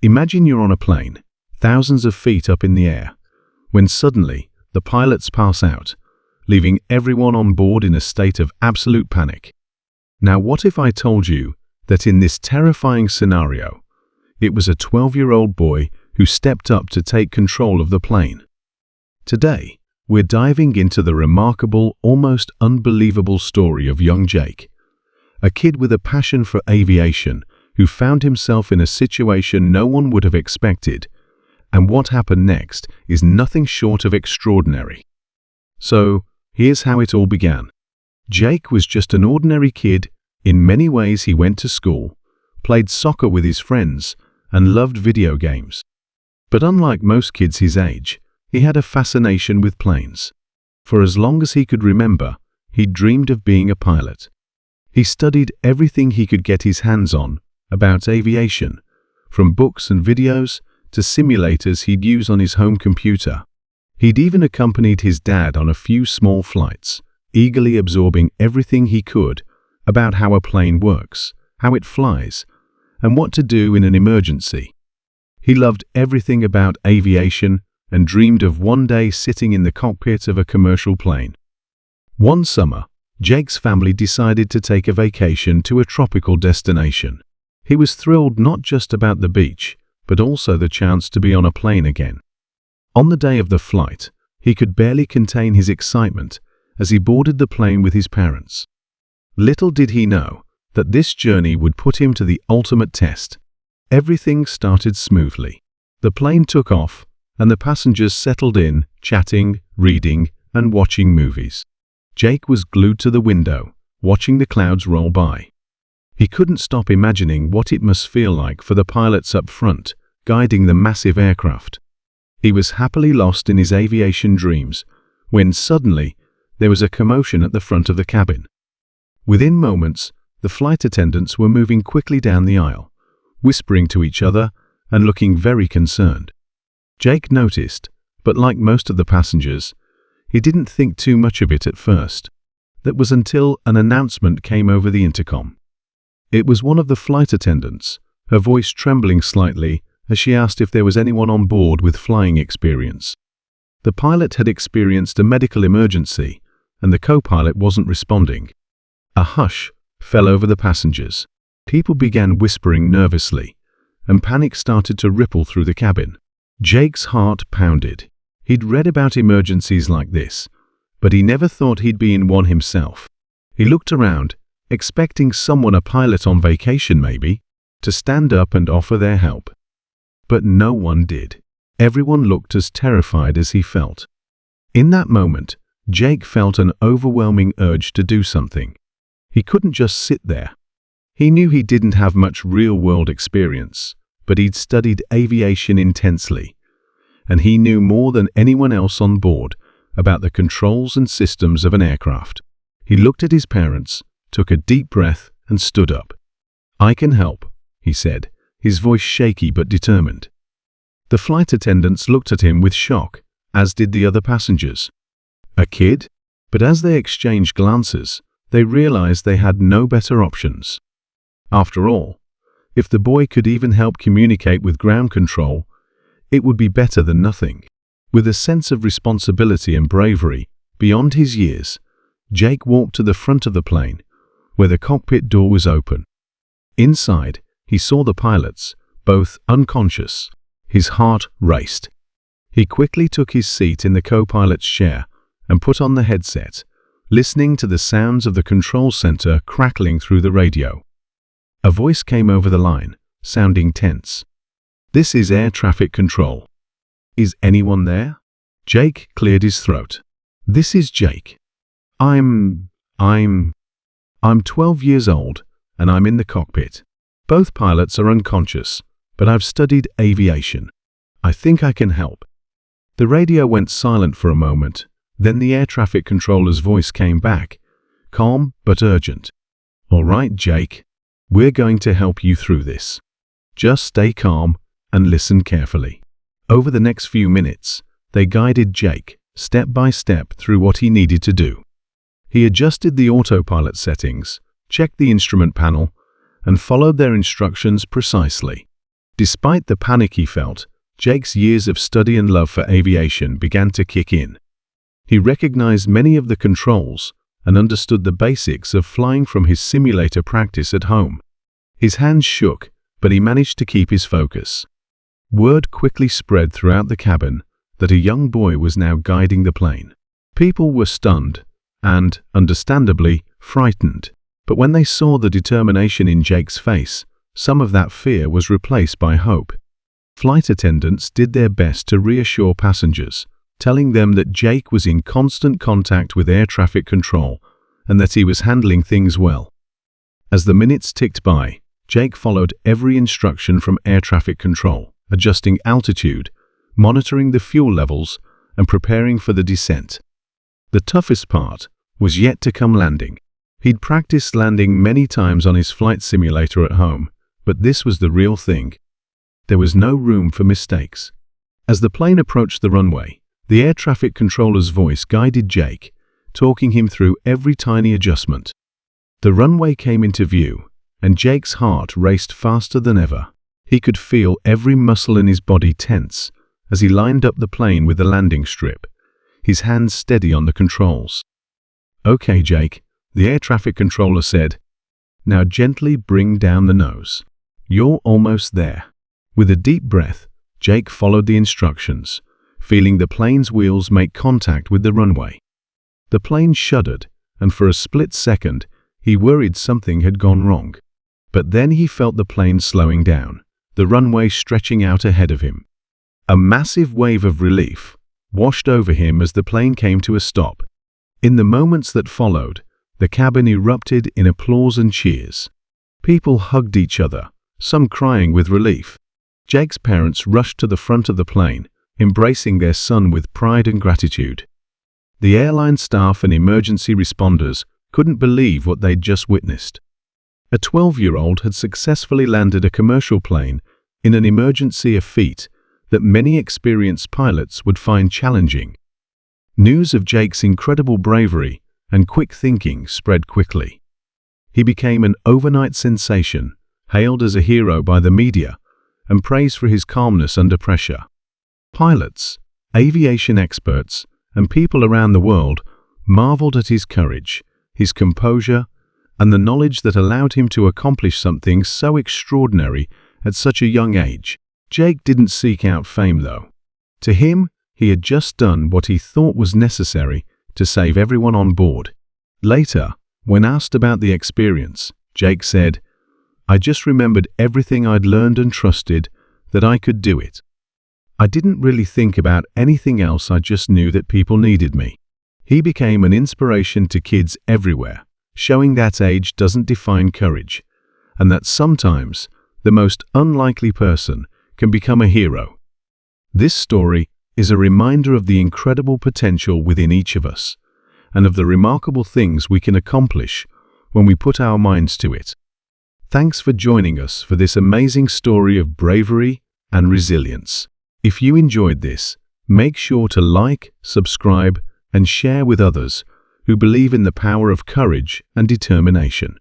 Imagine you're on a plane, thousands of feet up in the air, when suddenly the pilots pass out, leaving everyone on board in a state of absolute panic. Now, what if I told you that in this terrifying scenario, it was a 12-year-old boy who stepped up to take control of the plane? Today, we're diving into the remarkable, almost unbelievable story of young Jake, a kid with a passion for aviation who found himself in a situation no one would have expected, and what happened next is nothing short of extraordinary. So, here's how it all began. Jake was just an ordinary kid. In many ways, he went to school, played soccer with his friends, and loved video games. But unlike most kids his age, he had a fascination with planes. For as long as he could remember, he dreamed of being a pilot. He studied everything he could get his hands on about aviation, from books and videos to simulators he'd use on his home computer. He'd even accompanied his dad on a few small flights, eagerly absorbing everything he could about how a plane works, how it flies, and what to do in an emergency. He loved everything about aviation and dreamed of one day sitting in the cockpit of a commercial plane. One summer, Jake's family decided to take a vacation to a tropical destination. He was thrilled not just about the beach, but also the chance to be on a plane again. On the day of the flight, he could barely contain his excitement as he boarded the plane with his parents. Little did he know that this journey would put him to the ultimate test. Everything started smoothly. The plane took off, and the passengers settled in, chatting, reading, and watching movies. Jake was glued to the window, watching the clouds roll by. He couldn't stop imagining what it must feel like for the pilots up front, guiding the massive aircraft. He was happily lost in his aviation dreams, when suddenly there was a commotion at the front of the cabin. Within moments, the flight attendants were moving quickly down the aisle, whispering to each other and looking very concerned. Jake noticed, but like most of the passengers, he didn't think too much of it at first. That was until an announcement came over the intercom. It was one of the flight attendants, her voice trembling slightly as she asked if there was anyone on board with flying experience. The pilot had experienced a medical emergency, and the co-pilot wasn't responding. A hush fell over the passengers. People began whispering nervously, and panic started to ripple through the cabin. Jake's heart pounded. He'd read about emergencies like this, but he never thought he'd be in one himself. He looked around, expecting someone, a pilot on vacation maybe, to stand up and offer their help. But no one did. Everyone looked as terrified as he felt. In that moment, Jake felt an overwhelming urge to do something. He couldn't just sit there. He knew he didn't have much real-world experience, but he'd studied aviation intensely, and he knew more than anyone else on board about the controls and systems of an aircraft. He looked at his parents, took a deep breath, and stood up. "I can help," he said, his voice shaky but determined. The flight attendants looked at him with shock, as did the other passengers. A kid? But as they exchanged glances, they realized they had no better options. After all, if the boy could even help communicate with ground control, it would be better than nothing. With a sense of responsibility and bravery beyond his years, Jake walked to the front of the plane, where the cockpit door was open. Inside, he saw the pilots, both unconscious. His heart raced. He quickly took his seat in the co-pilot's chair and put on the headset, listening to the sounds of the control center crackling through the radio. A voice came over the line, sounding tense. "This is air traffic control. Is anyone there?" Jake cleared his throat. "This is Jake. I'm 12 years old, and I'm in the cockpit. Both pilots are unconscious, but I've studied aviation. I think I can help." The radio went silent for a moment, then the air traffic controller's voice came back, calm but urgent. "All right, Jake, we're going to help you through this. Just stay calm and listen carefully." Over the next few minutes, they guided Jake step by step through what he needed to do. He adjusted the autopilot settings, checked the instrument panel, and followed their instructions precisely. Despite the panic he felt, Jake's years of study and love for aviation began to kick in. He recognized many of the controls and understood the basics of flying from his simulator practice at home. His hands shook, but he managed to keep his focus. Word quickly spread throughout the cabin that a young boy was now guiding the plane. People were stunned and, understandably, frightened. But when they saw the determination in Jake's face, some of that fear was replaced by hope. Flight attendants did their best to reassure passengers, telling them that Jake was in constant contact with air traffic control and that he was handling things well. As the minutes ticked by, Jake followed every instruction from air traffic control, adjusting altitude, monitoring the fuel levels, and preparing for the descent. The toughest part was yet to come: landing. He'd practiced landing many times on his flight simulator at home, but this was the real thing. There was no room for mistakes. As the plane approached the runway, the air traffic controller's voice guided Jake, talking him through every tiny adjustment. The runway came into view, and Jake's heart raced faster than ever. He could feel every muscle in his body tense as he lined up the plane with the landing strip, his hands steady on the controls. "Okay, Jake," the air traffic controller said. "Now gently bring down the nose. You're almost there." With a deep breath, Jake followed the instructions, feeling the plane's wheels make contact with the runway. The plane shuddered, and for a split second, he worried something had gone wrong. But then he felt the plane slowing down, the runway stretching out ahead of him. A massive wave of relief washed over him as the plane came to a stop. In the moments that followed, the cabin erupted in applause and cheers. People hugged each other, some crying with relief. Jake's parents rushed to the front of the plane, embracing their son with pride and gratitude. The airline staff and emergency responders couldn't believe what they'd just witnessed. A 12-year-old had successfully landed a commercial plane in an emergency, a feat that many experienced pilots would find challenging. News of Jake's incredible bravery and quick thinking spread quickly. He became an overnight sensation, hailed as a hero by the media, and praised for his calmness under pressure. Pilots, aviation experts, and people around the world marveled at his courage, his composure, and the knowledge that allowed him to accomplish something so extraordinary at such a young age. Jake didn't seek out fame, though. To him, he had just done what he thought was necessary to save everyone on board. Later, when asked about the experience, Jake said, "I just remembered everything I'd learned and trusted that I could do it. I didn't really think about anything else, I just knew that people needed me." He became an inspiration to kids everywhere, showing that age doesn't define courage, and that sometimes the most unlikely person can become a hero. This story is a reminder of the incredible potential within each of us, and of the remarkable things we can accomplish when we put our minds to it. Thanks for joining us for this amazing story of bravery and resilience. If you enjoyed this, make sure to like, subscribe, and share with others who believe in the power of courage and determination.